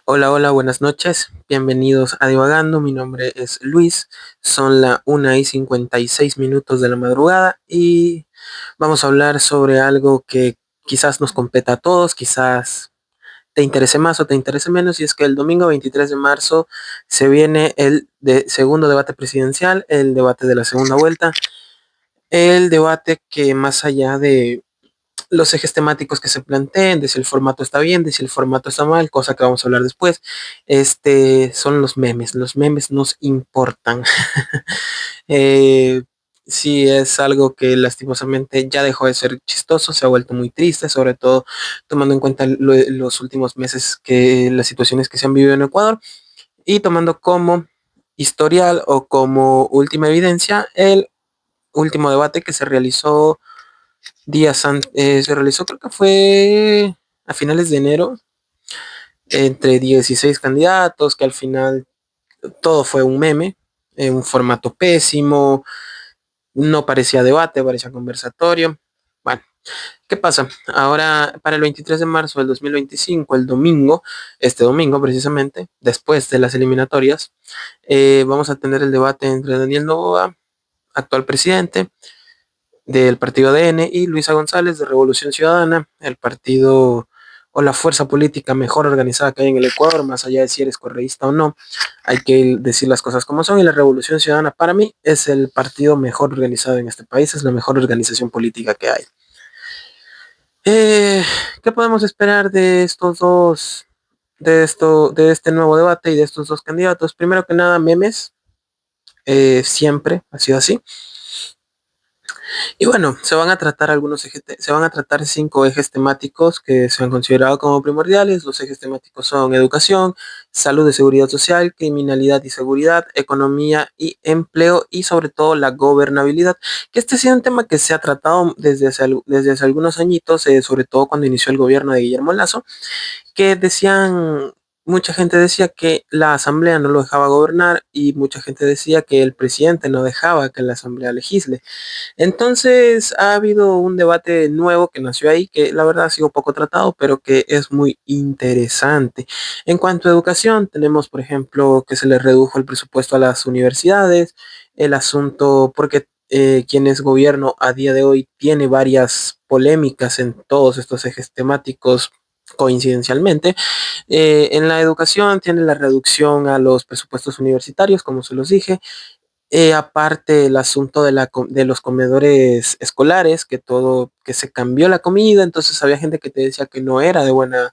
Hola, hola, buenas noches. Bienvenidos a Divagando. Mi nombre es Luis. Son la 1:56 de la madrugada y vamos a hablar sobre algo que quizás nos competa a todos, quizás te interese más o te interese menos, y es que el domingo 23 de marzo se viene el segundo debate presidencial, el debate de la segunda vuelta, el debate que más allá de los ejes temáticos que se planteen, de si el formato está bien, de si el formato está mal, cosa que vamos a hablar después. Son los memes. Los memes nos importan. Eh, sí, es algo que lastimosamente ya dejó de ser chistoso, se ha vuelto muy triste, sobre todo tomando en cuenta los últimos meses, que las situaciones que se han vivido en Ecuador, y tomando como historial o como última evidencia el último debate que se realizó, creo que fue a finales de enero, entre 16 candidatos, que al final todo fue un meme, un formato pésimo, no parecía debate, parecía conversatorio. Bueno, ¿qué pasa? Ahora, para el 23 de marzo del 2025, el domingo, este domingo precisamente, después de las eliminatorias, vamos a tener el debate entre Daniel Noboa, actual presidente del partido ADN, y Luisa González de Revolución Ciudadana, el partido o la fuerza política mejor organizada que hay en el Ecuador, más allá de si eres correísta o no, hay que decir las cosas como son, y la Revolución Ciudadana para mí es el partido mejor organizado en este país, es la mejor organización política que hay. Eh, ¿Qué podemos esperar de estos dos, de este nuevo debate y de estos dos candidatos? Primero que nada, memes, siempre ha sido así. Y bueno, se van a tratar 5 ejes temáticos que se han considerado como primordiales. Los ejes temáticos son educación, salud y seguridad social, criminalidad y seguridad, economía y empleo, y sobre todo la gobernabilidad, que este ha sido un tema que se ha tratado desde hace algunos añitos, sobre todo cuando inició el gobierno de Guillermo Lasso, que decían, mucha gente decía que la asamblea no lo dejaba gobernar, y mucha gente decía que el presidente no dejaba que la asamblea legisle. Entonces ha habido un debate nuevo que nació ahí, que la verdad ha sido poco tratado, pero que es muy interesante. En cuanto a educación, tenemos, por ejemplo, que se le redujo el presupuesto a las universidades, el asunto, porque quien es gobierno a día de hoy tiene varias polémicas en todos estos ejes temáticos. Coincidencialmente, en la educación tiene la reducción a los presupuestos universitarios, como se los dije. Aparte el asunto de los comedores escolares, que se cambió la comida, entonces había gente que te decía que no era de buena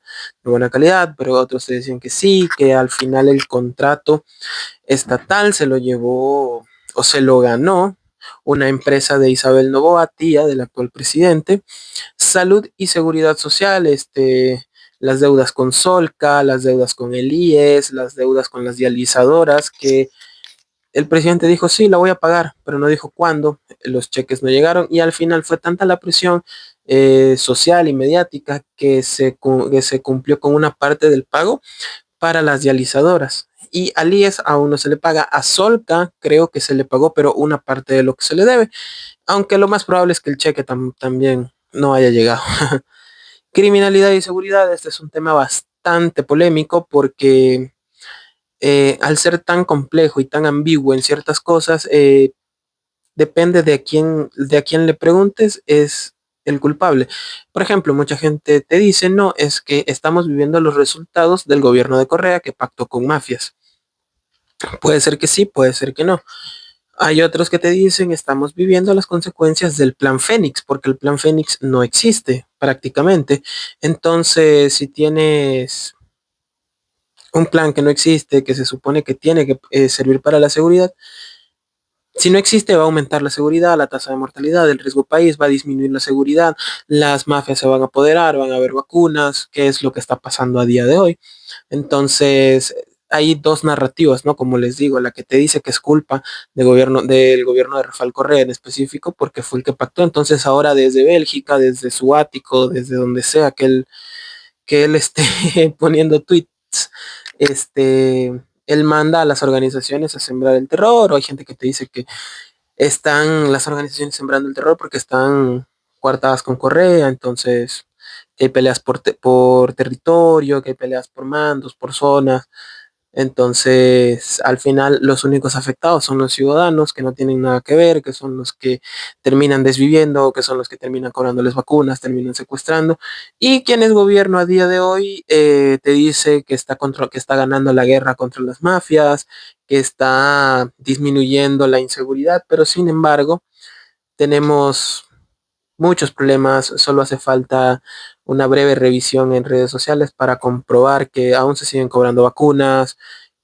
calidad, pero otros te decían que sí, que al final el contrato estatal se lo llevó o se lo ganó una empresa de Isabel Noboa, tía del actual presidente. Salud y seguridad social, las deudas con Solca, las deudas con el IES, las deudas con las dializadoras, que el presidente dijo, sí, la voy a pagar, pero no dijo cuándo. Los cheques no llegaron, y al final fue tanta la presión social y mediática, que se cumplió con una parte del pago para las dializadoras. Y al IES aún no se le paga. A Solca creo que se le pagó, pero una parte de lo que se le debe, aunque lo más probable es que el cheque también no haya llegado. Criminalidad y seguridad, este es un tema bastante polémico, porque al ser tan complejo y tan ambiguo en ciertas cosas, depende de a quién le preguntes, es el culpable. Por ejemplo, mucha gente te dice, no, es que estamos viviendo los resultados del gobierno de Correa, que pactó con mafias. Puede ser que sí, puede ser que no. Hay otros que te dicen, estamos viviendo las consecuencias del plan Fénix, porque el plan Fénix no existe prácticamente. Entonces, si tienes un plan que no existe, que se supone que tiene que servir para la seguridad, si no existe, va a aumentar la seguridad, la tasa de mortalidad, el riesgo país, va a disminuir la seguridad, las mafias se van a apoderar, van a haber vacunas, que es lo que está pasando a día de hoy. Entonces, hay dos narrativas, ¿no? Como les digo, la que te dice que es culpa del gobierno de Rafael Correa en específico, porque fue el que pactó. Entonces, ahora desde Bélgica, desde su ático, desde donde sea que él esté poniendo tweets, él manda a las organizaciones a sembrar el terror, o hay gente que te dice que están las organizaciones sembrando el terror porque están coartadas con Correa. Entonces que hay peleas por territorio, que hay peleas por mandos, por zonas. Entonces, al final, los únicos afectados son los ciudadanos que no tienen nada que ver, que son los que terminan desviviendo, que son los que terminan cobrándoles vacunas, terminan secuestrando. Y quien es gobierno a día de hoy te dice que está ganando la guerra contra las mafias, que está disminuyendo la inseguridad, pero sin embargo, tenemos muchos problemas. Solo hace falta una breve revisión en redes sociales para comprobar que aún se siguen cobrando vacunas,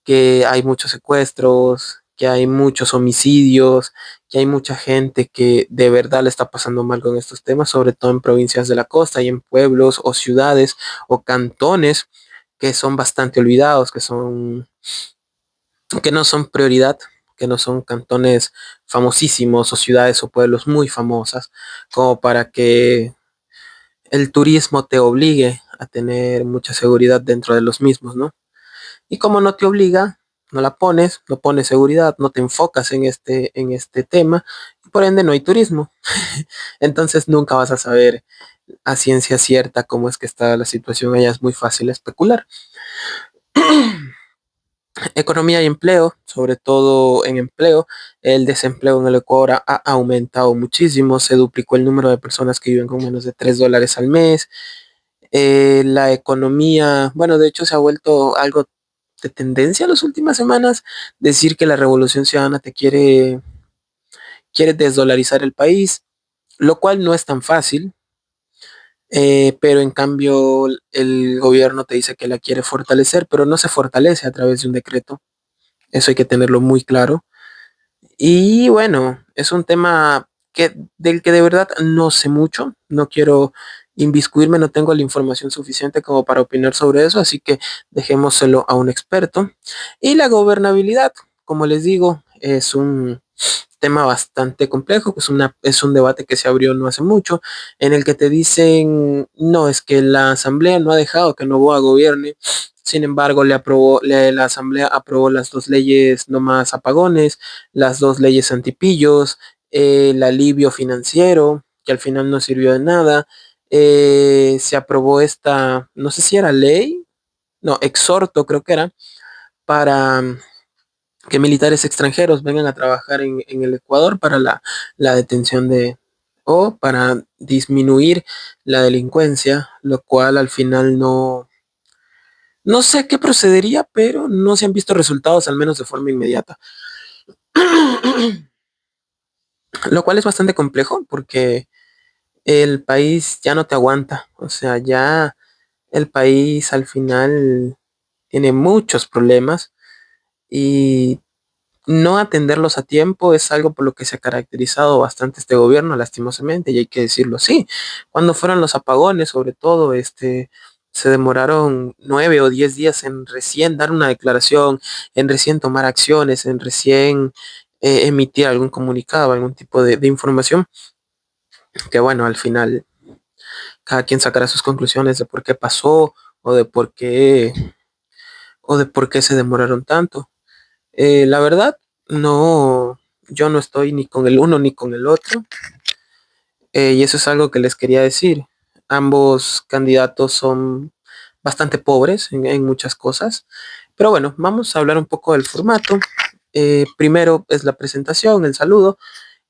que hay muchos secuestros, que hay muchos homicidios, que hay mucha gente que de verdad le está pasando mal con estos temas, sobre todo en provincias de la costa y en pueblos o ciudades o cantones que son bastante olvidados, que no son prioridad, que no son cantones famosísimos o ciudades o pueblos muy famosas, como para que el turismo te obligue a tener mucha seguridad dentro de los mismos, ¿no? Y como no te obliga, no la pones, no pones seguridad, no te enfocas en este tema, y por ende no hay turismo. Entonces nunca vas a saber a ciencia cierta cómo es que está la situación allá, es muy fácil especular. Economía y empleo, sobre todo en empleo, el desempleo en el Ecuador ha aumentado muchísimo, se duplicó el número de personas que viven con menos de $3 al mes. La economía, bueno, de hecho se ha vuelto algo de tendencia en las últimas semanas, decir que la Revolución Ciudadana quiere desdolarizar el país, lo cual no es tan fácil, pero en cambio el gobierno te dice que la quiere fortalecer, pero no se fortalece a través de un decreto. Eso hay que tenerlo muy claro. Y bueno, es un tema del que de verdad no sé mucho, no quiero inviscuirme, no tengo la información suficiente como para opinar sobre eso, así que dejémoselo a un experto. Y la gobernabilidad, como les digo, es un tema bastante complejo, es un debate que se abrió no hace mucho, en el que te dicen, no, es que la asamblea no ha dejado que Noboa gobierne. Sin embargo, la asamblea aprobó las dos leyes no más apagones, las dos leyes antipillos, el alivio financiero, que al final no sirvió de nada. Se aprobó esta, no sé si era ley, no, exhorto creo que era, para que militares extranjeros vengan a trabajar en el Ecuador para la detención o para disminuir la delincuencia, lo cual al final no sé a qué procedería, pero no se han visto resultados, al menos de forma inmediata. Lo cual es bastante complejo porque el país ya no te aguanta, o sea, ya el país al final tiene muchos problemas y no atenderlos a tiempo es algo por lo que se ha caracterizado bastante este gobierno, lastimosamente, y hay que decirlo así. Cuando fueron los apagones, sobre todo, se demoraron 9 o 10 días en recién dar una declaración, en recién tomar acciones, en recién emitir algún comunicado, algún tipo de información, que bueno, al final cada quien sacará sus conclusiones de por qué pasó o de por qué se demoraron tanto. La verdad, no, yo no estoy ni con el uno ni con el otro. Y eso es algo que les quería decir. Ambos candidatos son bastante pobres en muchas cosas. Pero bueno, vamos a hablar un poco del formato. Primero es la presentación, el saludo.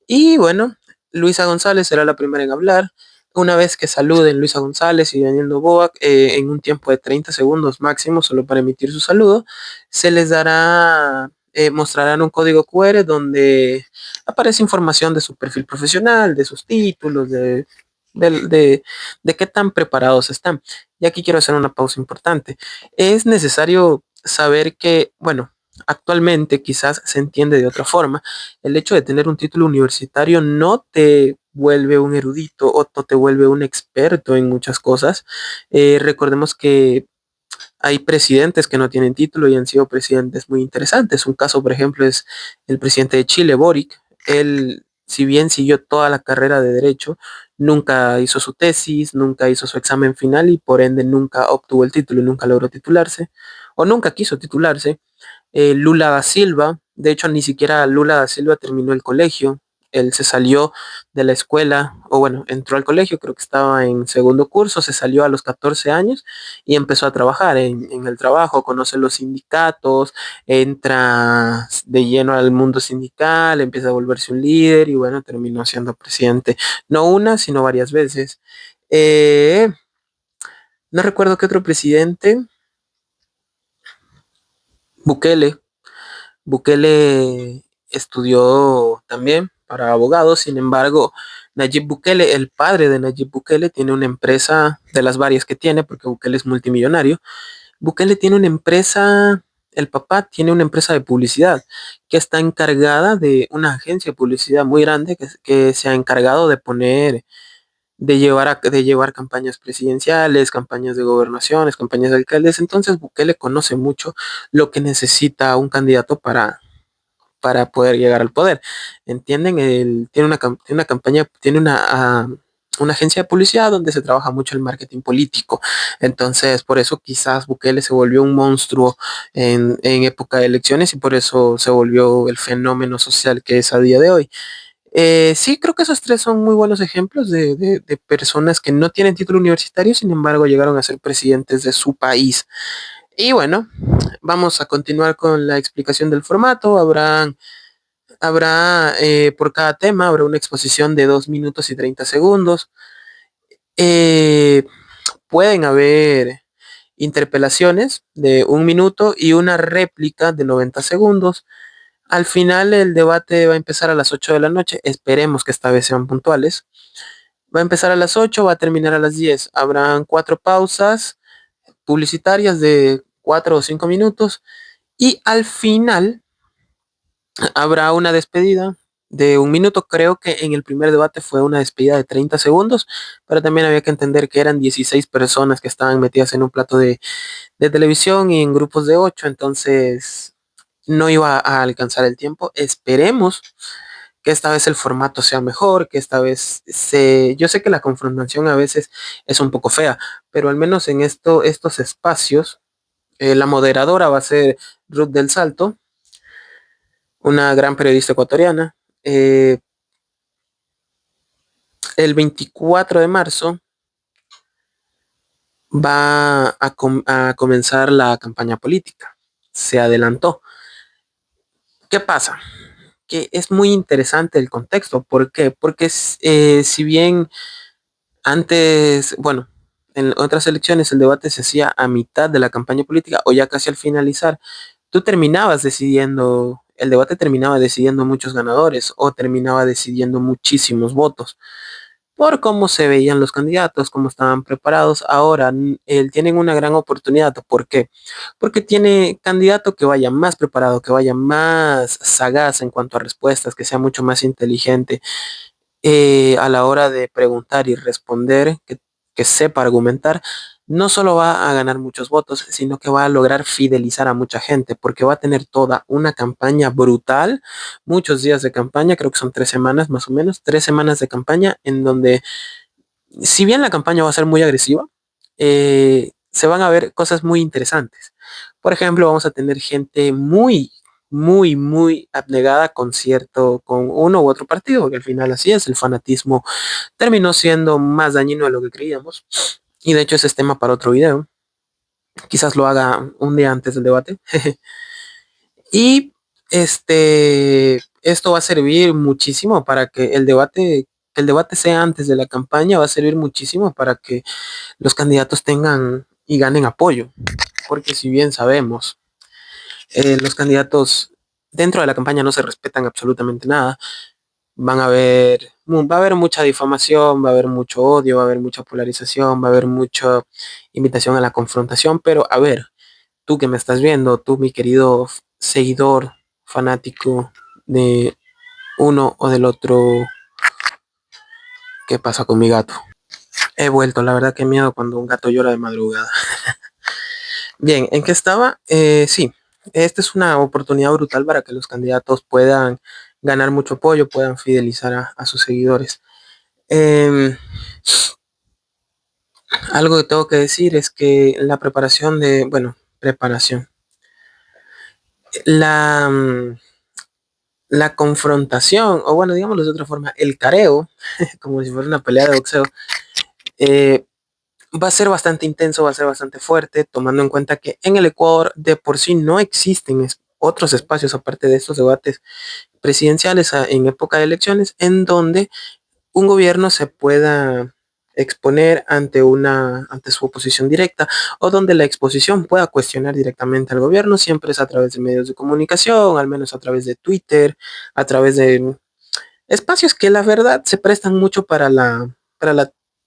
Y bueno, Luisa González será la primera en hablar. Una vez que saluden Luisa González y Daniel Noboa en un tiempo de 30 segundos máximo, solo para emitir su saludo, se les dará, mostrarán un código QR donde aparece información de su perfil profesional, de sus títulos, de qué tan preparados están. Y aquí quiero hacer una pausa importante. Es necesario saber que, bueno, actualmente quizás se entiende de otra forma. El hecho de tener un título universitario no te vuelve un erudito o no te vuelve un experto en muchas cosas. Recordemos que hay presidentes que no tienen título y han sido presidentes muy interesantes. Un caso, por ejemplo, es el presidente de Chile, Boric. Él, si bien siguió toda la carrera de derecho, nunca hizo su tesis, nunca hizo su examen final y por ende nunca obtuvo el título, nunca logró titularse o nunca quiso titularse. Lula da Silva, de hecho ni siquiera Lula da Silva terminó el colegio, Él se salió de la escuela, o bueno, entró al colegio, creo que estaba en segundo curso, se salió a los 14 años y empezó a trabajar en el trabajo, conoce los sindicatos, entra de lleno al mundo sindical, empieza a volverse un líder y bueno, terminó siendo presidente, no una, sino varias veces. Eh, no recuerdo qué otro presidente, Bukele. Bukele estudió también para abogado, sin embargo, Nayib Bukele, el padre de Nayib Bukele, tiene una empresa de las varias que tiene, porque Bukele es multimillonario. Bukele tiene una empresa, el papá tiene una empresa de publicidad que está encargada de una agencia de publicidad muy grande que se ha encargado de poner, de llevar campañas presidenciales, campañas de gobernaciones, campañas de alcaldes. Entonces Bukele conoce mucho lo que necesita un candidato para poder llegar al poder. ¿Entienden? Él tiene tiene una campaña, tiene una agencia de publicidad donde se trabaja mucho el marketing político. Entonces, por eso quizás Bukele se volvió un monstruo en época de elecciones y por eso se volvió el fenómeno social que es a día de hoy. Sí, creo que esos tres son muy buenos ejemplos de personas que no tienen título universitario, sin embargo, llegaron a ser presidentes de su país. Y bueno, vamos a continuar con la explicación del formato. Habrá por cada tema, habrá una exposición de 2 minutos y 30 segundos. Eh, pueden haber interpelaciones de 1 minuto y una réplica de 90 segundos. Al final el debate va a empezar a las 8 de la noche. Esperemos que esta vez sean puntuales. Va a empezar a las 8, va a terminar a las 10. Habrán 4 pausas publicitarias de 4 o 5 minutos. Y al final habrá una despedida de 1 minuto. Creo que en el primer debate fue una despedida de 30 segundos, pero también había que entender que eran 16 personas que estaban metidas en un plato de televisión y en grupos de 8, entonces no iba a alcanzar el tiempo. Esperemos que esta vez el formato sea mejor, que esta vez yo sé que la confrontación a veces es un poco fea, pero al menos en estos espacios, la moderadora va a ser Ruth del Salto, una gran periodista ecuatoriana. Eh, el 24 de marzo va a comenzar la campaña política. Se adelantó. ¿Qué pasa? Que es muy interesante el contexto. ¿Por qué? Porque si bien antes, bueno, en otras elecciones el debate se hacía a mitad de la campaña política o ya casi al finalizar, tú terminabas decidiendo, el debate terminaba decidiendo muchos ganadores o terminaba decidiendo muchísimos votos por cómo se veían los candidatos, cómo estaban preparados. Ahora tienen una gran oportunidad. ¿Por qué? Porque tiene candidato que vaya más preparado, que vaya más sagaz en cuanto a respuestas, que sea mucho más inteligente a la hora de preguntar y responder, que sepa argumentar. No solo va a ganar muchos votos, sino que va a lograr fidelizar a mucha gente, porque va a tener toda una campaña brutal, muchos días de campaña, creo que son 3 semanas más o menos, 3 semanas de campaña, en donde, si bien la campaña va a ser muy agresiva, se van a ver cosas muy interesantes. Por ejemplo, vamos a tener gente muy abnegada con uno u otro partido, porque al final así es, el fanatismo terminó siendo más dañino de lo que creíamos. Y de hecho ese es tema para otro video. Quizás lo haga un día antes del debate. Y esto va a servir muchísimo para que el debate sea antes de la campaña, va a servir muchísimo para que los candidatos tengan y ganen apoyo. Porque si bien sabemos, los candidatos dentro de la campaña no se respetan absolutamente nada. Va a haber mucha difamación, va a haber mucho odio, va a haber mucha polarización, va a haber mucha invitación a la confrontación, pero a ver, tú que me estás viendo, tú mi querido seguidor, fanático de uno o del otro, ¿qué pasa con mi gato? He vuelto, la verdad que miedo cuando un gato llora de madrugada. Bien, ¿en qué estaba? Sí, esta es una oportunidad brutal para que los candidatos puedan ganar mucho apoyo, puedan fidelizar a sus seguidores. Em, Algo que tengo que decir es que la preparación bueno, preparación. La, la confrontación, o bueno, digámoslo de otra forma, el careo, como si fuera una pelea de boxeo, eh, va a ser bastante intenso, va a ser bastante fuerte, tomando en cuenta que en el Ecuador de por sí no existen otros espacios aparte de estos debates presidenciales en época de elecciones en donde un gobierno se pueda exponer ante su oposición directa o donde la exposición pueda cuestionar directamente al gobierno, siempre es a través de medios de comunicación, al menos a través de Twitter, a través de espacios que la verdad se prestan mucho para la,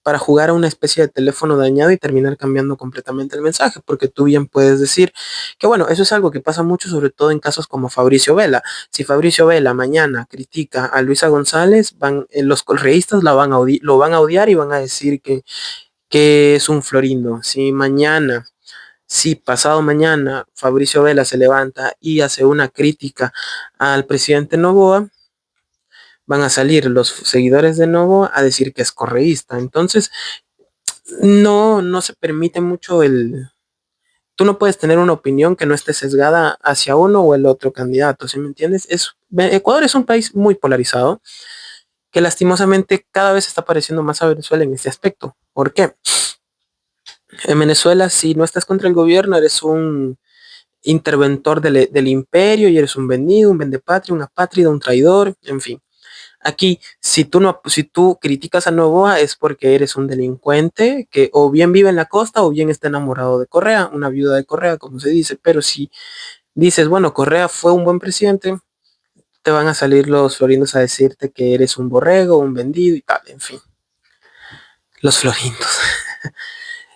para jugar a una especie de teléfono dañado y terminar cambiando completamente el mensaje, porque tú bien puedes decir que bueno, eso es algo que pasa mucho, sobre todo en casos como Fabricio Vela. Si Fabricio Vela mañana critica a Luisa González, los correístas lo van a odiar y van a decir que es un florindo. Si pasado mañana Fabricio Vela se levanta y hace una crítica al presidente Noboa, van a salir los seguidores de Novo a decir que es correísta. Entonces, no se permite mucho tú no puedes tener una opinión que no esté sesgada hacia uno o el otro candidato, ¿sí me entiendes? Ecuador es un país muy polarizado que lastimosamente cada vez está pareciendo más a Venezuela en este aspecto. ¿Por qué? En Venezuela, si no estás contra el gobierno, eres un interventor del imperio y eres un vendido, un vendepatria, un apátrida, un traidor, en fin. Aquí, si tú criticas a Novoa es porque eres un delincuente que o bien vive en la costa o bien está enamorado de Correa, una viuda de Correa, como se dice. Pero si dices, bueno, Correa fue un buen presidente, te van a salir los florindos a decirte que eres un borrego, un vendido y tal, en fin. Los florindos.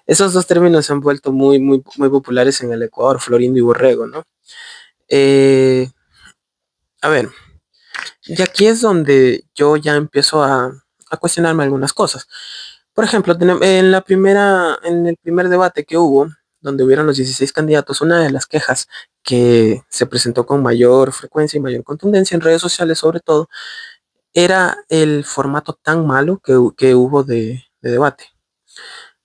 Esos dos términos se han vuelto muy populares en el Ecuador, florindo y borrego, ¿no? Eh, a ver, y aquí es donde yo ya empiezo a cuestionarme algunas cosas. Por ejemplo, en el primer debate que hubo, donde hubieron los 16 candidatos, una de las quejas que se presentó con mayor frecuencia y mayor contundencia en redes sociales, sobre todo, era el formato tan malo que hubo de debate.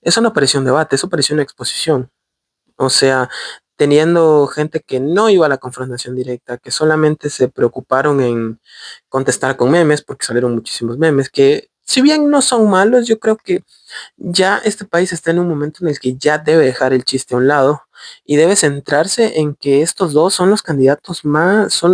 Eso no pareció un debate, eso pareció una exposición. O sea, teniendo gente que no iba a la confrontación directa, que solamente se preocuparon en contestar con memes, porque salieron muchísimos memes, que si bien no son malos, yo creo que ya este país está en un momento en el que ya debe dejar el chiste a un lado y debe centrarse en que estos dos son los candidatos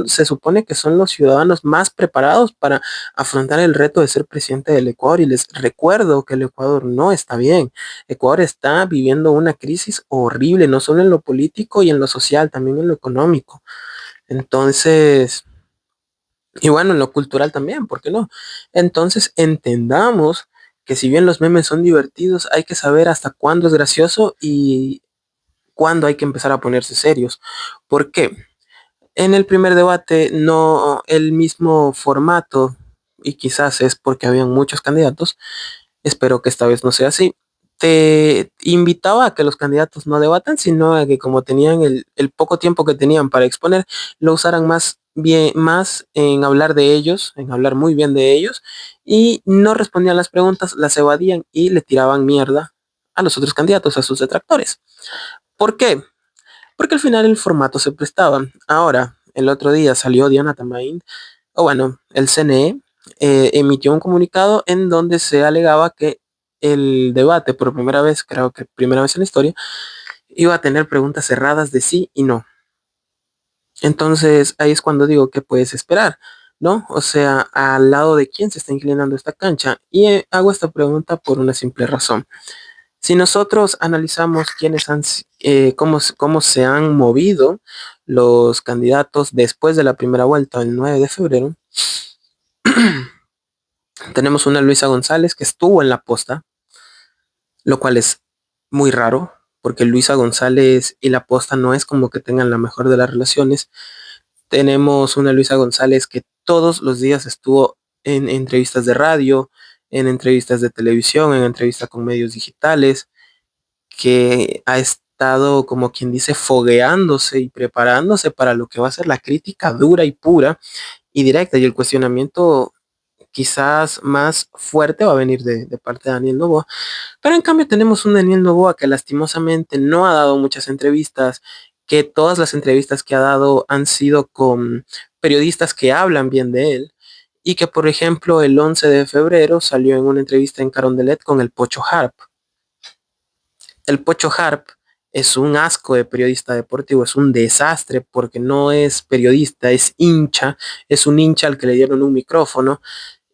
se supone que son los ciudadanos más preparados para afrontar el reto de ser presidente del Ecuador. Y les recuerdo que el Ecuador no está bien. Ecuador está viviendo una crisis horrible, no solo en lo político y en lo social, también en lo económico. Entonces, y bueno, en lo cultural también, ¿por qué no? Entonces entendamos que si bien los memes son divertidos, hay que saber hasta cuándo es gracioso y cuándo hay que empezar a ponerse serios. ¿Por qué? En el primer debate no el mismo formato, y quizás es porque habían muchos candidatos, espero que esta vez no sea así. Te invitaba a que los candidatos no debatan, sino a que como tenían el poco tiempo que tenían para exponer, lo usaran más en hablar de ellos, en hablar muy bien de ellos, y no respondían las preguntas, las evadían y le tiraban mierda a los otros candidatos, a sus detractores. ¿Por qué? Porque al final el formato se prestaba. Ahora, el otro día salió Diana Tamain, o bueno, el CNE emitió un comunicado en donde se alegaba que el debate, por primera vez, creo que primera vez en la historia, iba a tener preguntas cerradas de sí y no. Entonces ahí es cuando digo que puedes esperar, ¿no? O sea, al lado de quién se está inclinando esta cancha. Y hago esta pregunta por una simple razón. Si nosotros analizamos cómo se han movido los candidatos después de la primera vuelta, el 9 de febrero, tenemos una Luisa González que estuvo en la posta, lo cual es muy raro, porque Luisa González y la posta no es como que tengan la mejor de las relaciones. Tenemos una Luisa González que todos los días estuvo en entrevistas de radio, en entrevistas de televisión, en entrevistas con medios digitales, que ha estado, como quien dice, fogueándose y preparándose para lo que va a ser la crítica dura y pura y directa. Y el cuestionamiento quizás más fuerte va a venir de parte de Daniel Noboa. Pero en cambio tenemos un Daniel Noboa que lastimosamente no ha dado muchas entrevistas, que todas las entrevistas que ha dado han sido con periodistas que hablan bien de él y que, por ejemplo, el 11 de febrero salió en una entrevista en Carondelet con el Pocho Harp. El Pocho Harp es un asco de periodista deportivo, es un desastre porque no es periodista, es hincha, es un hincha al que le dieron un micrófono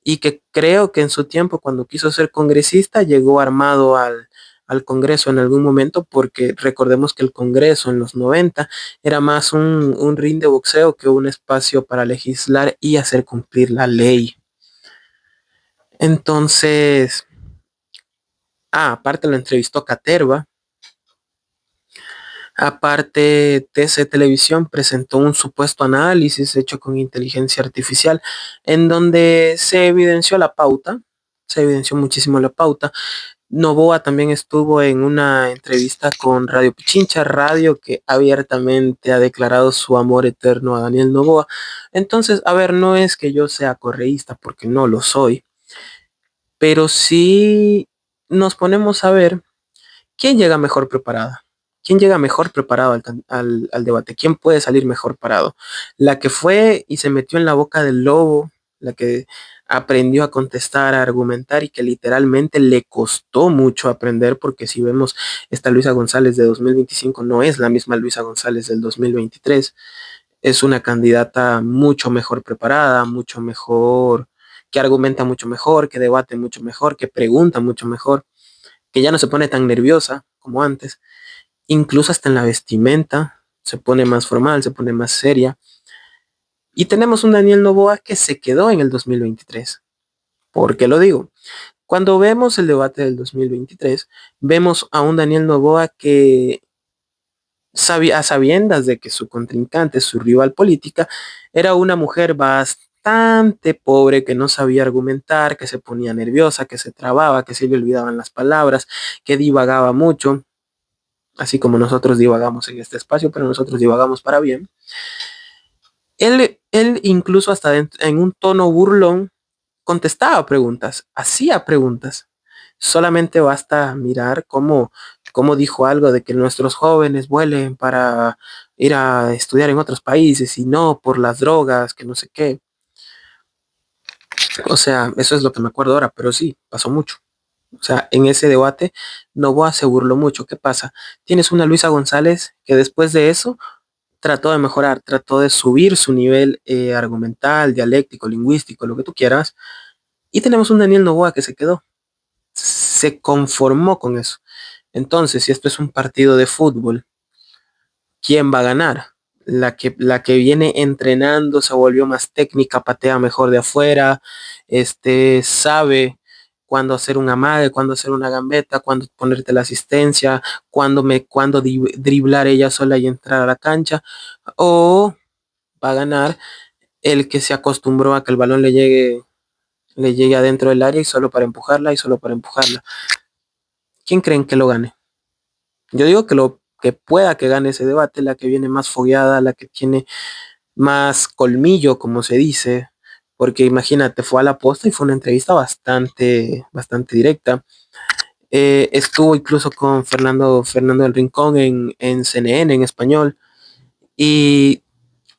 y que creo que en su tiempo, cuando quiso ser congresista, llegó armado al Congreso en algún momento, porque recordemos que el Congreso en los 90 era más un ring de boxeo que un espacio para legislar y hacer cumplir la ley. Entonces, aparte lo entrevistó Caterva. Aparte, TC Televisión presentó un supuesto análisis hecho con inteligencia artificial en donde se evidenció la pauta, se evidenció muchísimo la pauta. Novoa también estuvo en una entrevista con Radio Pichincha, radio que abiertamente ha declarado su amor eterno a Daniel Novoa. Entonces, a ver, no es que yo sea correísta porque no lo soy, pero sí nos ponemos a ver quién llega mejor preparada. ¿Quién llega mejor preparado al debate? ¿Quién puede salir mejor parado? La que fue y se metió en la boca del lobo, la que aprendió a contestar, a argumentar y que literalmente le costó mucho aprender, porque si vemos esta Luisa González de 2025 no es la misma Luisa González del 2023, es una candidata mucho mejor preparada, mucho mejor, que argumenta mucho mejor, que debate mucho mejor, que pregunta mucho mejor, que ya no se pone tan nerviosa como antes, incluso hasta en la vestimenta se pone más formal, se pone más seria. Y tenemos un Daniel Noboa que se quedó en el 2023. ¿Por qué lo digo? Cuando vemos el debate del 2023, vemos a un Daniel Noboa que sabía, a sabiendas de que su contrincante, su rival política, era una mujer bastante pobre, que no sabía argumentar, que se ponía nerviosa, que se trababa, que se le olvidaban las palabras, que divagaba mucho, así como nosotros divagamos en este espacio, pero nosotros divagamos para bien. Él incluso hasta en un tono burlón contestaba preguntas, hacía preguntas. Solamente basta mirar cómo dijo algo de que nuestros jóvenes vuelen para ir a estudiar en otros países y no por las drogas, que no sé qué. O sea, eso es lo que me acuerdo ahora, pero sí, pasó mucho. O sea, en ese debate Novoa se burló mucho. ¿Qué pasa? Tienes una Luisa González que después de eso trató de mejorar, trató de subir su nivel argumental, dialéctico, lingüístico, lo que tú quieras. Y tenemos un Daniel Noboa que se quedó, se conformó con eso. Entonces, si esto es un partido de fútbol, ¿quién va a ganar? La que viene entrenando, se volvió más técnica, patea mejor de afuera, sabe cuándo hacer un amague, cuándo hacer una gambeta, cuándo ponerte la asistencia, cuándo driblar ella sola y entrar a la cancha, o va a ganar el que se acostumbró a que el balón le llegue adentro del área y solo para empujarla y solo para empujarla. ¿Quién creen que lo gane? Yo digo que pueda que gane ese debate, la que viene más fogueada, la que tiene más colmillo, como se dice, porque imagínate, fue a la posta y fue una entrevista bastante, bastante directa. Estuvo incluso con Fernando del Rincón en CNN, en español, y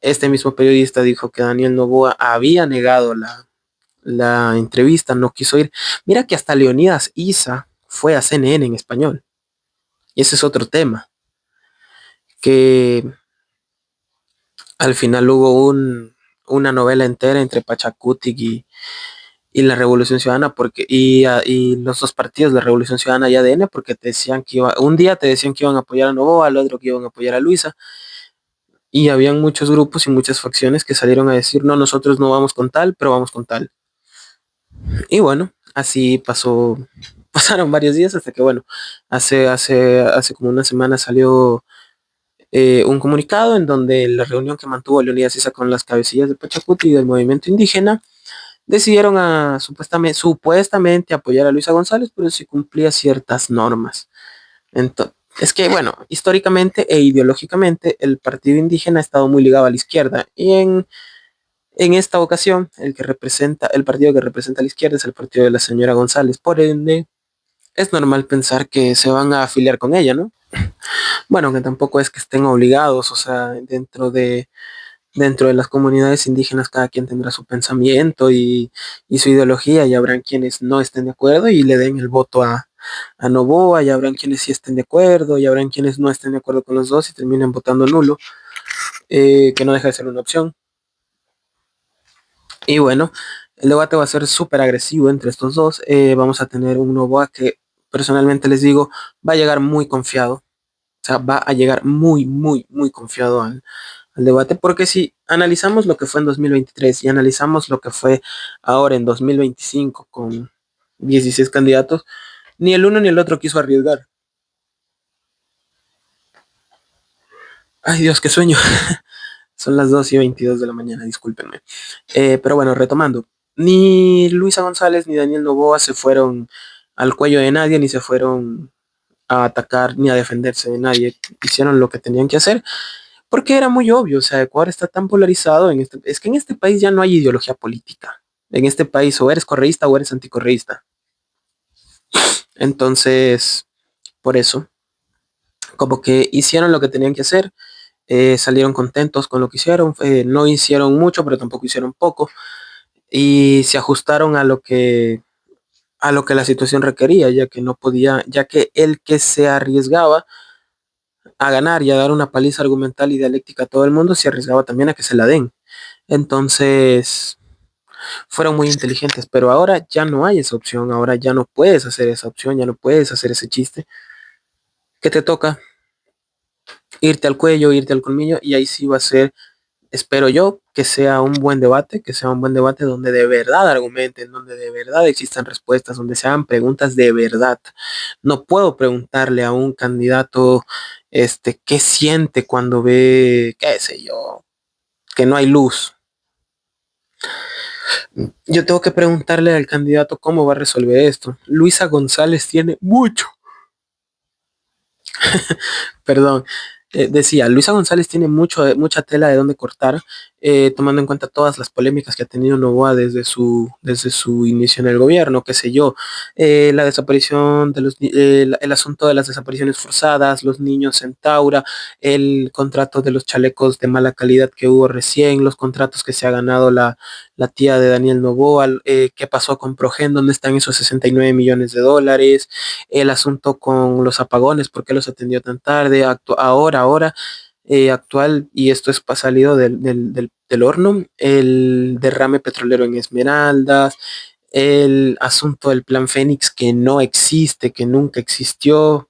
este mismo periodista dijo que Daniel Noboa había negado la entrevista, no quiso ir. Mira que hasta Leonidas Isa fue a CNN en español. Y ese es otro tema, que al final hubo una novela entera entre Pachacutic y la Revolución Ciudadana, y los dos partidos, la Revolución Ciudadana y ADN, porque te decían un día te decían que iban a apoyar a Novoa, al otro que iban a apoyar a Luisa, y habían muchos grupos y muchas facciones que salieron a decir, no, nosotros no vamos con tal, pero vamos con tal. Y bueno, así pasaron varios días hasta que, bueno, hace como una semana salió un comunicado en donde la reunión que mantuvo Leonidas Issa con las cabecillas de Pachacuti y del movimiento indígena decidieron supuestamente apoyar a Luisa González, pero si cumplía ciertas normas. Entonces, es que, bueno, históricamente e ideológicamente el partido indígena ha estado muy ligado a la izquierda y en esta ocasión el partido que representa a la izquierda es el partido de la señora González. Por ende, es normal pensar que se van a afiliar con ella, ¿no? Bueno, que tampoco es que estén obligados, o sea, dentro Dentro de las comunidades indígenas cada quien tendrá su pensamiento y su ideología y habrán quienes no estén de acuerdo y le den el voto a Noboa y habrán quienes sí estén de acuerdo y habrán quienes no estén de acuerdo con los dos y terminen votando nulo, que no deja de ser una opción. Y bueno, el debate va a ser súper agresivo entre estos dos. Vamos a tener un Noboa que personalmente les digo va a llegar muy confiado. O sea, va a llegar muy, muy, muy confiado al debate, porque si analizamos lo que fue en 2023 y analizamos lo que fue ahora en 2025 con 16 candidatos, ni el uno ni el otro quiso arriesgar. Ay Dios, qué sueño. Son las 2:22 de la mañana, discúlpenme. Pero bueno, retomando, ni Luisa González ni Daniel Noboa se fueron al cuello de nadie, ni se fueron a atacar ni a defenderse de nadie. Hicieron lo que tenían que hacer porque era muy obvio. O sea, Ecuador está tan polarizado. Es que en este país ya no hay ideología política. En este país o eres correísta o eres anticorreísta. Entonces, por eso, como que hicieron lo que tenían que hacer, salieron contentos con lo que hicieron, no hicieron mucho, pero tampoco hicieron poco, y se ajustaron a lo que la situación requería, ya que no podía, ya que el que se arriesgaba a ganar y a dar una paliza argumental y dialéctica a todo el mundo, se arriesgaba también a que se la den. Entonces, fueron muy inteligentes, pero ahora ya no hay esa opción, ahora ya no puedes hacer esa opción, ya no puedes hacer ese chiste. ¿Qué te toca? Irte al cuello, irte al colmillo, y ahí sí va a ser, espero yo, que sea un buen debate, que sea un buen debate donde de verdad argumenten, donde de verdad existan respuestas, donde se hagan preguntas de verdad. No puedo preguntarle a un candidato, qué siente cuando ve, qué sé yo, que no hay luz. Yo tengo que preguntarle al candidato cómo va a resolver esto. Luisa González tiene mucho, perdón, decía, Luisa González tiene mucha tela de dónde cortar, tomando en cuenta todas las polémicas que ha tenido Novoa desde su inicio en el gobierno, qué sé yo, la desaparición de el asunto de las desapariciones forzadas, los niños en Taura, el contrato de los chalecos de mala calidad que hubo recién, los contratos que se ha ganado la tía de Daniel Novoa, qué pasó con Progen, dónde están esos 69 millones de dólares, el asunto con los apagones, por qué los atendió tan tarde, ahora, actual, y esto es salido del horno, el derrame petrolero en Esmeraldas, el asunto del plan Fénix que no existe, que nunca existió,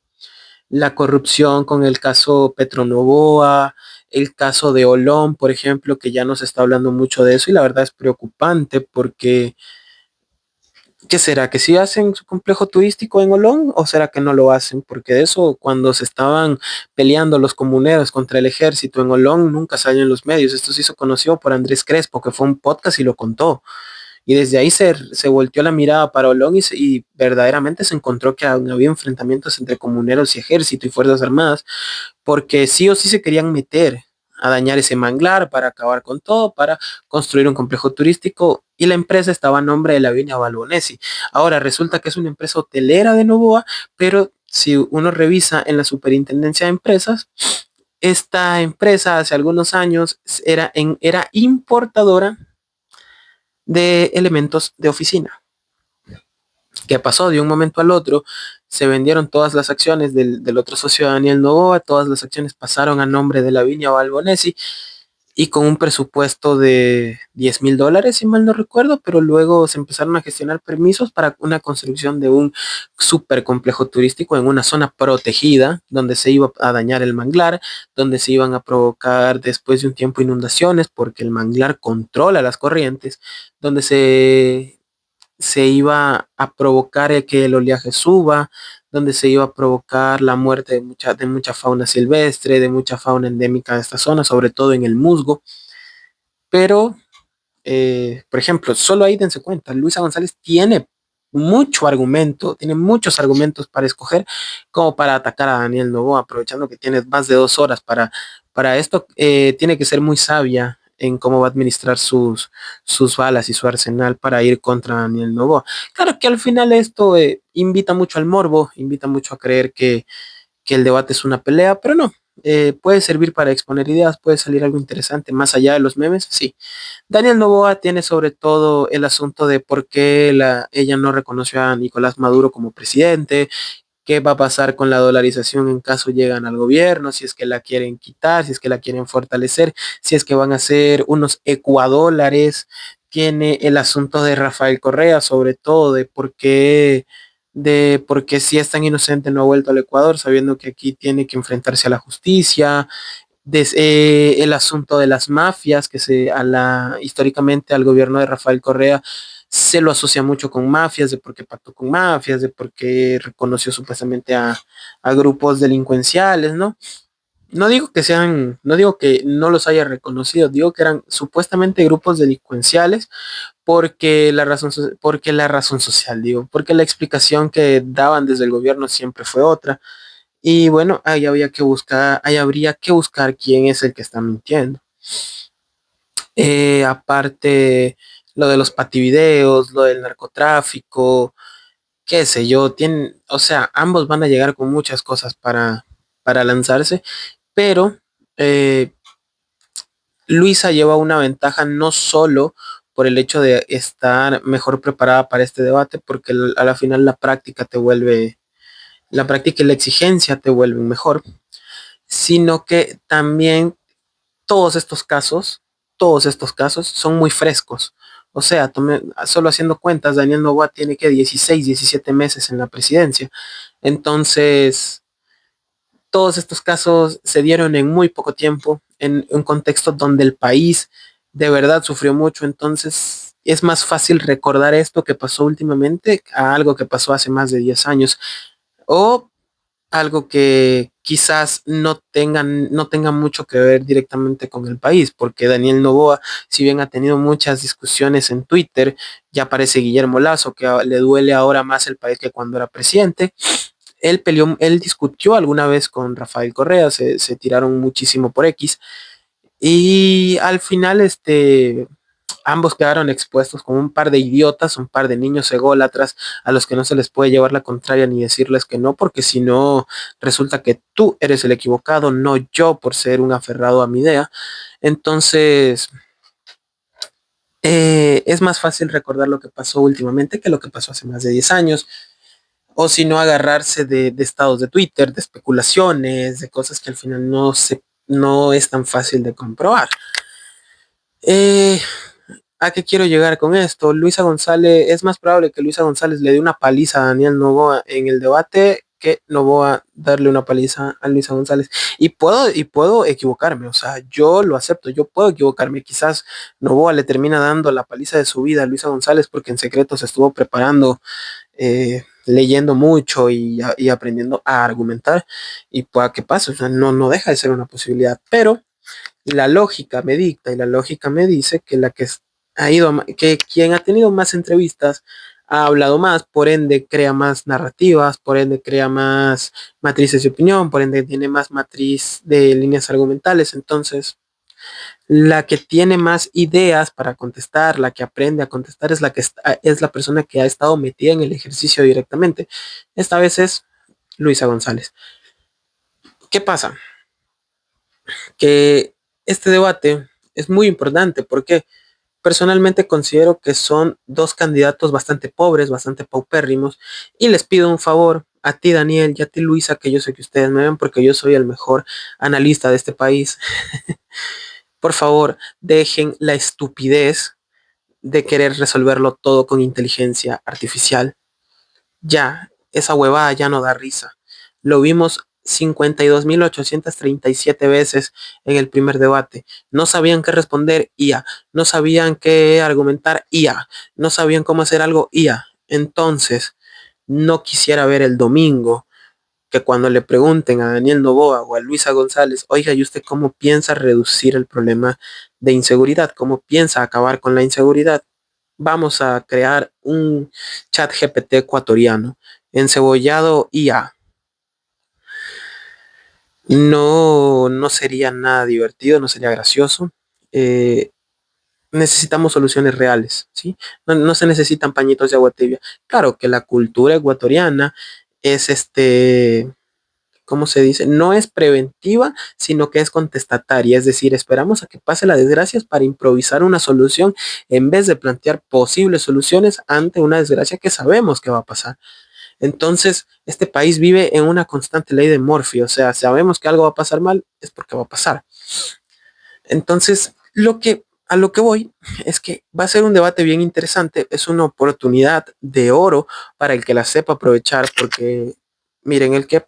la corrupción con el caso Petronovoa, el caso de Olón, por ejemplo, que ya no se está hablando mucho de eso y la verdad es preocupante porque ¿qué será? ¿Que sí hacen su complejo turístico en Olón o será que no lo hacen? Porque de eso, cuando se estaban peleando los comuneros contra el ejército en Olón, nunca salió en los medios. Esto se hizo conocido por Andrés Crespo, que fue un podcast y lo contó. Y desde ahí se volteó la mirada para Olón y verdaderamente se encontró que había enfrentamientos entre comuneros y ejército y fuerzas armadas porque sí o sí se querían meter a dañar ese manglar para acabar con todo, para construir un complejo turístico y la empresa estaba a nombre de la Viña Balbonesi. Ahora resulta que es una empresa hotelera de Novoa, pero si uno revisa en la superintendencia de empresas, esta empresa hace algunos años era importadora de elementos de oficina. ¿Qué pasó? De un momento al otro se vendieron todas las acciones del otro socio Daniel Novoa, todas las acciones pasaron a nombre de la Viña Balbonesi y con un presupuesto de $10,000, si mal no recuerdo, pero luego se empezaron a gestionar permisos para una construcción de un súper complejo turístico en una zona protegida, donde se iba a dañar el manglar, donde se iban a provocar después de un tiempo inundaciones, porque el manglar controla las corrientes, donde se iba a provocar que el oleaje suba, donde se iba a provocar la muerte de mucha fauna silvestre, de mucha fauna endémica de esta zona, sobre todo en el musgo. Pero, por ejemplo, solo ahí dense cuenta, Luisa González tiene muchos argumentos para escoger como para atacar a Daniel Noboa, aprovechando que tiene más de 2 horas para esto, tiene que ser muy sabia en cómo va a administrar sus balas y su arsenal para ir contra Daniel Noboa. Claro que al final esto invita mucho al morbo, invita mucho a creer que el debate es una pelea, pero no. puede servir para exponer ideas, puede salir algo interesante más allá de los memes, sí. Daniel Noboa tiene sobre todo el asunto de por qué ella no reconoció a Nicolás Maduro como presidente, qué va a pasar con la dolarización en caso llegan al gobierno, si es que la quieren quitar, si es que la quieren fortalecer, si es que van a ser unos ecuadólares. Tiene el asunto de Rafael Correa, sobre todo, de por qué si es tan inocente no ha vuelto al Ecuador, sabiendo que aquí tiene que enfrentarse a la justicia, el asunto de las mafias, que históricamente al gobierno de Rafael Correa se lo asocia mucho con mafias, de por qué pactó con mafias, de por qué reconoció supuestamente a grupos delincuenciales, ¿no? No digo que no los haya reconocido, digo que eran supuestamente grupos delincuenciales porque la razón social, digo, porque la explicación que daban desde el gobierno siempre fue otra. Y bueno, ahí habría que buscar quién es el que está mintiendo. Aparte, lo de los pativideos, lo del narcotráfico, qué sé yo, o sea, ambos van a llegar con muchas cosas para lanzarse, pero eh, Luisa lleva una ventaja no solo por el hecho de estar mejor preparada para este debate, porque a la final la práctica y la exigencia te vuelven mejor, sino que también todos estos casos, todos estos casos son muy frescos. O sea, solo haciendo cuentas, Daniel Noboa tiene que 16, 17 meses en la presidencia. Entonces, todos estos casos se dieron en muy poco tiempo, en un contexto donde el país de verdad sufrió mucho. Entonces, es más fácil recordar esto que pasó últimamente a algo que pasó hace más de 10 años. O algo que quizás no tenga mucho que ver directamente con el país, porque Daniel Noboa, si bien ha tenido muchas discusiones en Twitter, ya parece Guillermo Lazo, que le duele ahora más el país que cuando era presidente. Él discutió alguna vez con Rafael Correa, se tiraron muchísimo por X, y al final ambos quedaron expuestos como un par de idiotas, un par de niños ególatras a los que no se les puede llevar la contraria ni decirles que no, porque si no, resulta que tú eres el equivocado, no yo por ser un aferrado a mi idea. Entonces, es más fácil recordar lo que pasó últimamente que lo que pasó hace más de 10 años, o si no agarrarse de estados de Twitter, de especulaciones, de cosas que al final no es tan fácil de comprobar. Eh, ¿A qué quiero llegar con esto? Luisa González, es más probable que Luisa González le dé una paliza a Daniel Noboa en el debate que Noboa darle una paliza a Luisa González. Y puedo equivocarme, o sea, yo lo acepto, yo puedo equivocarme. Quizás Noboa le termina dando la paliza de su vida a Luisa González porque en secreto se estuvo preparando, leyendo mucho y aprendiendo a argumentar. Y pueda que pase, o sea, no deja de ser una posibilidad, pero la lógica me dicta y la lógica me dice que que quien ha tenido más entrevistas ha hablado más, por ende crea más narrativas, por ende crea más matrices de opinión, por ende tiene más matriz de líneas argumentales. Entonces, la que tiene más ideas para contestar, la que aprende a contestar es la persona que ha estado metida en el ejercicio directamente. Esta vez es Luisa González. ¿Qué pasa? Que este debate es muy importante porque personalmente considero que son dos candidatos bastante pobres, bastante paupérrimos, y les pido un favor a ti, Daniel, y a ti, Luisa, que yo sé que ustedes me ven porque yo soy el mejor analista de este país. Por favor, dejen la estupidez de querer resolverlo todo con inteligencia artificial. Ya, esa huevada ya no da risa. Lo vimos 52.837 veces en el primer debate. No sabían qué responder, IA. No sabían qué argumentar, IA. No sabían cómo hacer algo, IA. Entonces, no quisiera ver el domingo que cuando le pregunten a Daniel Noboa o a Luisa González, oiga, ¿y usted cómo piensa reducir el problema de inseguridad? ¿Cómo piensa acabar con la inseguridad? Vamos a crear un chat GPT ecuatoriano, encebollado IA. No sería nada divertido, no sería gracioso. Eh, Necesitamos soluciones reales, ¿sí? No se necesitan pañitos de agua tibia. Claro que la cultura ecuatoriana es ¿cómo se dice? No es preventiva, sino que es contestataria. Es decir, esperamos a que pase la desgracia para improvisar una solución en vez de plantear posibles soluciones ante una desgracia que sabemos que va a pasar. Entonces, este país vive en una constante ley de Murphy, o sea, sabemos que algo va a pasar mal, es porque va a pasar. Entonces, a lo que voy es que va a ser un debate bien interesante, es una oportunidad de oro para el que la sepa aprovechar, porque miren, el que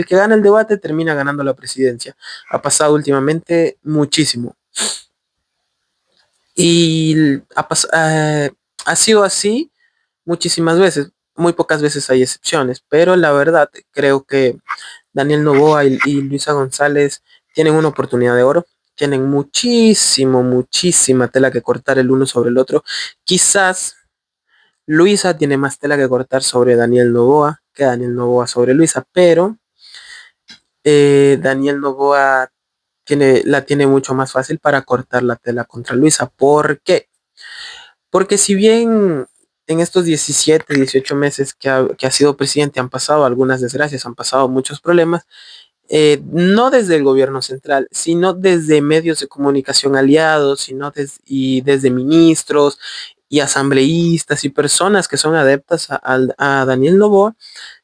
gana el debate termina ganando la presidencia. Ha pasado últimamente muchísimo. Y ha sido así muchísimas veces. Muy pocas veces hay excepciones, pero la verdad creo que Daniel Noboa y Luisa González tienen una oportunidad de oro. Tienen muchísima tela que cortar el uno sobre el otro. Quizás Luisa tiene más tela que cortar sobre Daniel Noboa que Daniel Noboa sobre Luisa, pero Daniel Noboa la tiene mucho más fácil para cortar la tela contra Luisa. ¿Por qué? Porque si bien en estos 17, 18 meses que ha sido presidente han pasado algunas desgracias, han pasado muchos problemas, no desde el gobierno central, sino desde medios de comunicación aliados, y desde ministros y asambleístas y personas que son adeptas a Daniel Noboa,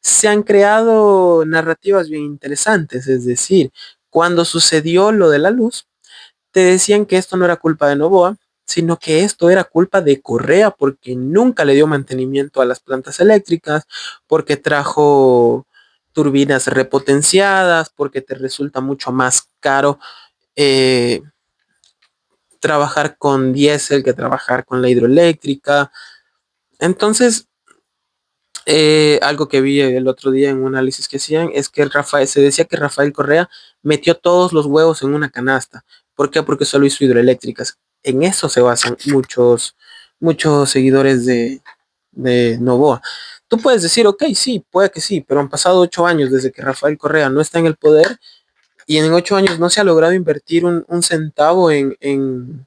se han creado narrativas bien interesantes. Es decir, cuando sucedió lo de la luz, te decían que esto no era culpa de Noboa, sino que esto era culpa de Correa porque nunca le dio mantenimiento a las plantas eléctricas, porque trajo turbinas repotenciadas, porque te resulta mucho más caro eh, trabajar con diésel que trabajar con la hidroeléctrica. Entonces, algo que vi el otro día en un análisis que hacían es que se decía que Rafael Correa metió todos los huevos en una canasta. ¿Por qué? Porque solo hizo hidroeléctricas. En eso se basan muchos seguidores de Novoa. Tú puedes decir, ok, sí, puede que sí, pero han pasado 8 años desde que Rafael Correa no está en el poder y en 8 años no se ha logrado invertir un centavo en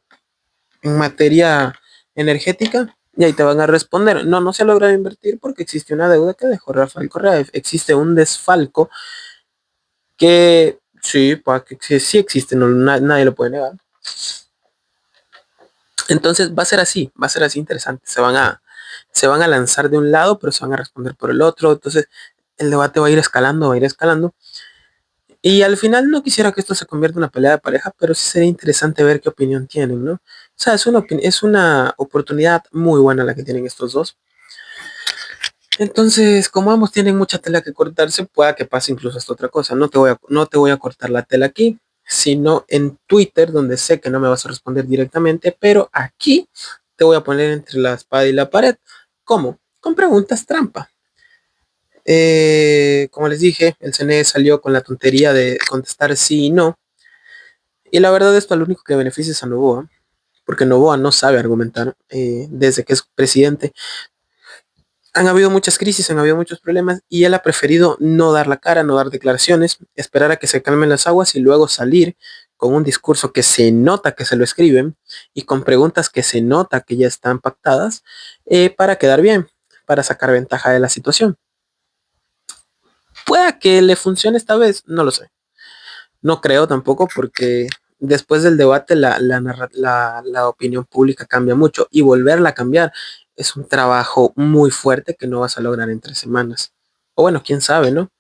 materia energética. Y ahí te van a responder, no, no se ha logrado invertir porque existe una deuda que dejó Rafael Correa, existe un desfalco que sí, que sí existe, nadie lo puede negar. Entonces va a ser así interesante, se van a lanzar de un lado, pero se van a responder por el otro, entonces el debate va a ir escalando, va a ir escalando. Y al final no quisiera que esto se convierta en una pelea de pareja, pero sí sería interesante ver qué opinión tienen, ¿no? O sea, es una oportunidad muy buena la que tienen estos dos. Entonces, como ambos tienen mucha tela que cortarse, pueda que pase incluso esta otra cosa. No te voy a cortar la tela aquí, sino en Twitter, donde sé que no me vas a responder directamente, pero aquí te voy a poner entre la espada y la pared. ¿Cómo? Con preguntas trampa. Como les dije, el CNE salió con la tontería de contestar sí y no. Y la verdad esto lo único que beneficia es a Novoa, porque Novoa no sabe argumentar desde que es presidente. Han habido muchas crisis, han habido muchos problemas y él ha preferido no dar la cara, no dar declaraciones, esperar a que se calmen las aguas y luego salir con un discurso que se nota que se lo escriben y con preguntas que se nota que ya están pactadas para quedar bien, para sacar ventaja de la situación. Pueda que le funcione esta vez, no lo sé. No creo tampoco porque después del debate la opinión pública cambia mucho y volverla a cambiar es un trabajo muy fuerte que no vas a lograr en 3 semanas. O bueno, quién sabe, ¿no?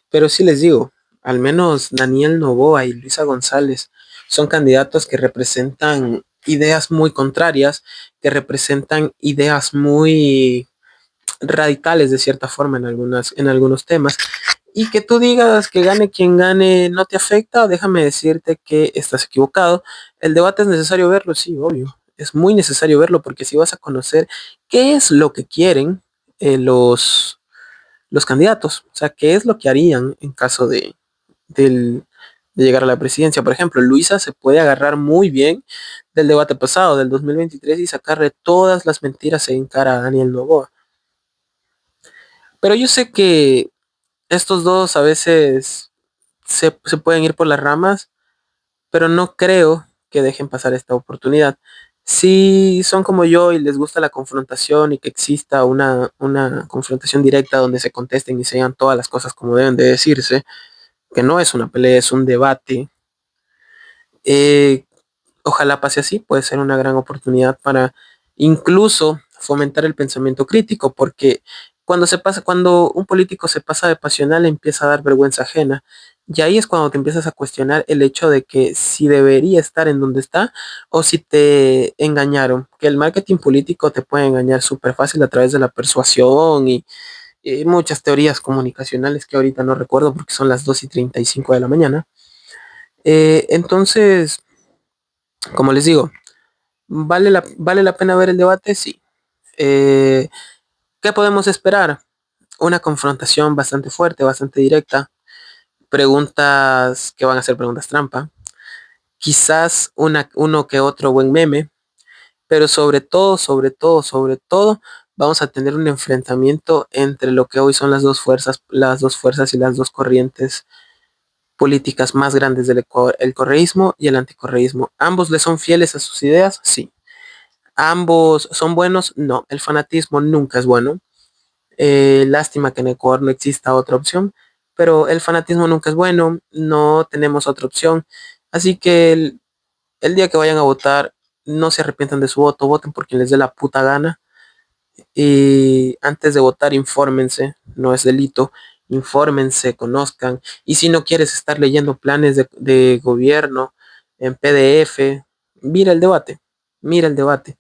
Pero sí les digo, al menos Daniel Noboa y Luisa González son candidatos que representan ideas muy contrarias, que representan ideas muy radicales de cierta forma en algunos temas y que tú digas que gane quien gane no te afecta, déjame decirte que estás equivocado. El debate es necesario verlo, sí, obvio. Es muy necesario verlo porque si vas a conocer qué es lo que quieren los candidatos, o sea, qué es lo que harían en caso de llegar a la presidencia. Por ejemplo, Luisa se puede agarrar muy bien del debate pasado, del 2023, y sacarle todas las mentiras en cara a Daniel Noboa. Pero yo sé que estos dos a veces se pueden ir por las ramas, pero no creo que dejen pasar esta oportunidad. Si son como yo y les gusta la confrontación y que exista una confrontación directa donde se contesten y se digan todas las cosas como deben de decirse, que no es una pelea, es un debate, eh, ojalá pase así, puede ser una gran oportunidad para incluso fomentar el pensamiento crítico, porque cuando un político se pasa de pasional, empieza a dar vergüenza ajena. Y ahí es cuando te empiezas a cuestionar el hecho de que si debería estar en donde está o si te engañaron. Que el marketing político te puede engañar súper fácil a través de la persuasión y muchas teorías comunicacionales que ahorita no recuerdo porque son las 2:35 de la mañana. Entonces, como les digo, vale la pena ver el debate? Sí. Eh, ¿Qué podemos esperar? Una confrontación bastante fuerte, bastante directa. Preguntas que van a ser preguntas trampa. Quizás uno que otro buen meme. Pero sobre todo, vamos a tener un enfrentamiento entre lo que hoy son las dos fuerzas y las dos corrientes políticas más grandes del Ecuador, el correísmo y el anticorreísmo. ¿Ambos le son fieles a sus ideas? Sí. ¿Ambos son buenos? No, el fanatismo nunca es bueno. Lástima que en Ecuador no exista otra opción, pero el fanatismo nunca es bueno, no tenemos otra opción. Así que el día que vayan a votar, no se arrepientan de su voto, voten por quien les dé la puta gana. Y antes de votar, infórmense, no es delito, infórmense, conozcan. Y si no quieres estar leyendo planes de gobierno en PDF, mira el debate, mira el debate.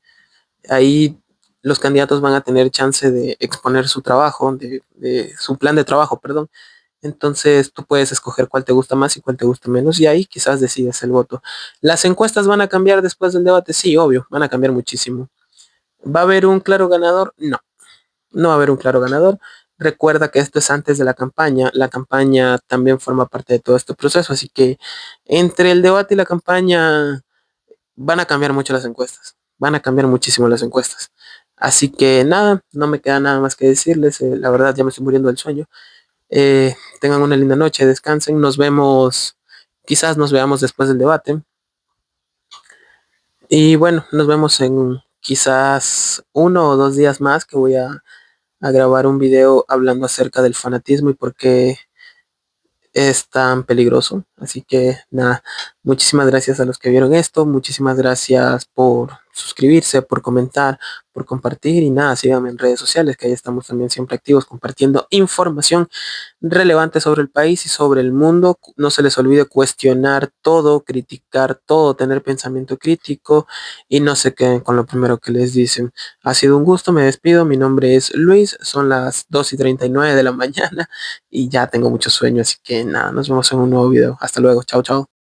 Ahí los candidatos van a tener chance de exponer su trabajo, de su plan de trabajo, perdón. Entonces tú puedes escoger cuál te gusta más y cuál te gusta menos y ahí quizás decidas el voto. ¿Las encuestas van a cambiar después del debate? Sí, obvio, van a cambiar muchísimo. ¿Va a haber un claro ganador? No, no va a haber un claro ganador. Recuerda que esto es antes de la campaña. La campaña también forma parte de todo este proceso, así que entre el debate y la campaña van a cambiar mucho las encuestas, van a cambiar muchísimo las encuestas. Así que nada, no me queda nada más que decirles, la verdad ya me estoy muriendo del sueño. Tengan una linda noche, descansen, nos vemos, quizás nos veamos después del debate. Y bueno, nos vemos en quizás 1 o 2 días más que voy a grabar un video hablando acerca del fanatismo y por qué es tan peligroso. Así que nada, muchísimas gracias a los que vieron esto, muchísimas gracias por suscribirse, por comentar, por compartir y nada, síganme en redes sociales que ahí estamos también siempre activos compartiendo información relevante sobre el país y sobre el mundo. No se les olvide cuestionar todo, criticar todo, tener pensamiento crítico y no se queden con lo primero que les dicen. Ha sido un gusto, me despido, mi nombre es Luis, son las 2:39 de la mañana y ya tengo mucho sueño, así que nada, nos vemos en un nuevo video. Hasta luego, chao, chao.